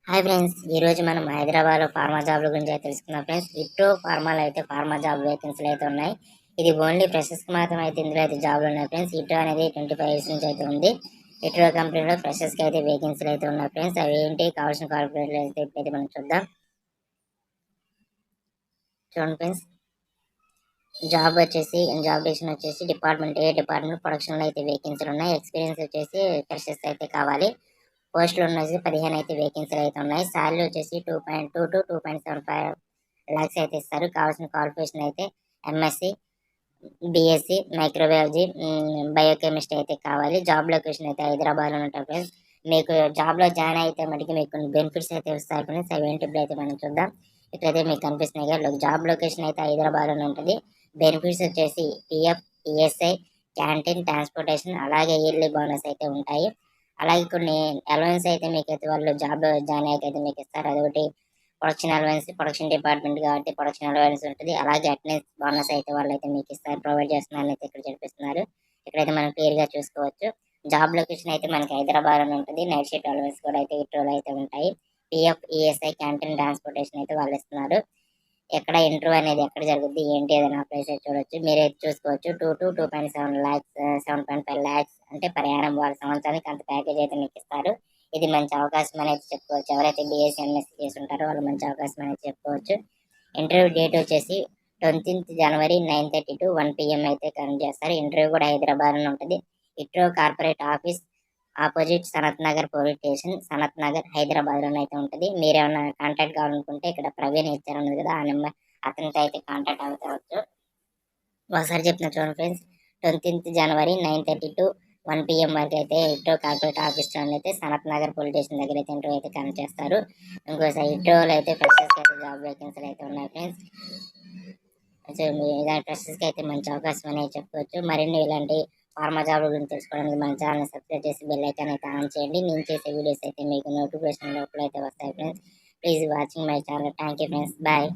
Hi friends, ఈరోజు మనం హైదరాబాద్లో ఫార్మా జాబ్ల గురించి అయితే తెలుసుకుందాం ఫ్రెండ్స్. విప్రో ఫార్మాలో అయితే ఫార్మా జాబ్ వేకెన్సీలు అయితే ఉన్నాయి. ఇది ఓన్లీ ఫ్రెషర్స్కి మాత్రం అయితే ఇందులో అయితే జాబ్లు ఉన్నాయి ఫ్రెండ్స్. విప్రో అనేది 25 ఇయర్స్ నుంచి అయితే ఉంది. విప్రో కంపెనీలో ఫ్రెషర్స్కి అయితే వేకెన్సీలు అయితే ఉన్నాయి ఫ్రెండ్స్. అవి ఏంటి కావాల్సిన క్వాలిఫికేషన్లు అయితే ఇప్పుడైతే మనం చూద్దాం. చూడండి ఫ్రెండ్స్, జాబ్ డెసిషన్ వచ్చేసి డిపార్ట్మెంట్ ప్రొడక్షన్లో అయితే వేకెన్సీలు ఉన్నాయి. ఎక్స్పీరియన్స్ వచ్చేసి ఫ్రెషర్స్ అయితే కావాలి. పోస్టులు ఉన్నది 15 అయితే వేకెన్సీలు అయితే ఉన్నాయి. శాలరీ వచ్చేసి 2.2 to 2.75 lakhs అయితే ఇస్తారు. కావాల్సిన క్వాలిఫికేషన్ అయితే ఎంఎస్సి, బిఎస్సి, మైక్రోబయాలజీ, బయోకెమిస్ట్రీ అయితే కావాలి. జాబ్ లొకేషన్ అయితే హైదరాబాద్లో ఉంటారు ఫ్రెండ్స్. మీకు జాబ్లో జాయిన్ అయితే మటుకు మీకు కొన్ని బెనిఫిట్స్ అయితే వస్తాయి ఫ్రెండ్స్. అవి ఏంటి ఇప్పుడైతే మనం చూద్దాం. ఇక్కడైతే మీకు కనిపిస్తున్నాయి కదా, జాబ్ లొకేషన్ అయితే హైదరాబాద్లోనే ఉంటుంది. బెనిఫిట్స్ వచ్చేసి పిఎఫ్, ఈఎస్ఐ, క్యాంటీన్, ట్రాన్స్పోర్టేషన్, అలాగే ఇయర్లీ బోనస్ అయితే ఉంటాయి. అలాగే కొన్ని అలవెన్స్ అయితే మీకు అయితే వాళ్ళు జాబ్ జాయిన్ అయితే మీకు ఇస్తారు. అదొకటి ప్రొడక్షన్ అలవెన్స్, ప్రొడక్షన్ డిపార్ట్మెంట్ కాబట్టి ప్రొడక్షన్ అలవెన్స్ ఉంటుంది. అలాగే అటెండెన్స్ బోనస్ అయితే వాళ్ళు అయితే మీకు ఇస్తారు, ప్రొవైడ్ చేస్తున్నారు అయితే ఇక్కడ చూపిస్తున్నారు. ఇక్కడైతే మనం క్లియర్ గా చూసుకోవచ్చు. జాబ్ లొకేషన్ అయితే మనకి హైదరాబాద్ అని ఉంటుంది. నైట్ షిఫ్ట్ అలవెన్స్ కూడా అయితే విప్రోలో అయితే ఉంటాయి. పిఎఫ్, ఈఎస్ఐ, క్యాంటీన్, ట్రాన్స్పోర్టేషన్ అయితే వాళ్ళు ఇస్తున్నారు. ఎక్కడ ఇంటర్వ్యూ అనేది ఎక్కడ జరుగుద్ది ఏంటి ఏదైనా ప్లేస్ అయితే చూడొచ్చు. మీరైతే చూసుకోవచ్చు. 2 to 2.7 lakhs, 7.5 lakhs అంటే ప్రయాణం వాళ్ళ సంవత్సరానికి అంత ప్యాకేజ్ అయితే మీకు ఇస్తారు. ఇది మంచి అవకాశం అనేది చెప్పుకోవచ్చు. ఎవరైతే బిఎస్సీ, ఎంఎస్సీ చేసి ఉంటారో వాళ్ళు మంచి అవకాశం అనేది చెప్పుకోవచ్చు. ఇంటర్వ్యూ డేట్ వచ్చేసి 20th January 9:30 to 1 PM అయితే కండక్ట్ చేస్తారు. ఇంటర్వ్యూ కూడా హైదరాబాద్ లో ఉంటుంది. ఇట్రో corporate office opposite Sanath Nagar police station, Sanath Nagar, Hyderabad లోనే అయితే ఉంటుంది. మీరేమన్నా కాంటాక్ట్ కావాలనుకుంటే ఇక్కడ ప్రవీణ్ ఇచ్చారన్నది కదా, ఆ నెంబర్ అతనితో అయితే కాంటాక్ట్ అవుతావచ్చు. ఒకసారి చెప్తున్నా చూడండి friends. 20th January 9:30 to 1 PM వరకు అయితే ఇట్రో కార్పొరేట్ ఆఫీస్ లో అయితే సనత్ నగర్ పోలీస్ స్టేషన్ దగ్గర అయితే ఇంటర్వ్యూ అయితే కండక్ట్ చేస్తారు. ఇంకోసారి ఇట్రోలో అయితే ఫ్రెషర్స్ అయితే జాబ్ వేకెన్సీలు అయితే ఉన్నాయి ఫ్రెండ్స్. సో ఇలాంటి ఫ్రెషర్స్కి అయితే మంచి అవకాశం అనేది చెప్పుకోవచ్చు. మరిన్ని ఇలాంటి ఫార్మా జాబ్ గురించి తెలుసుకోవడానికి మన ఛానల్ సబ్స్క్రైబ్ చేసి బెల్ ఐకాన్ అయితే ఆన్ చేయండి. నేను చేసే వీడియోస్ అయితే మీకు నోటిఫికేషన్ లోపల అయితే వస్తాయి friends. Please watching my channel. Thank you friends. Bye.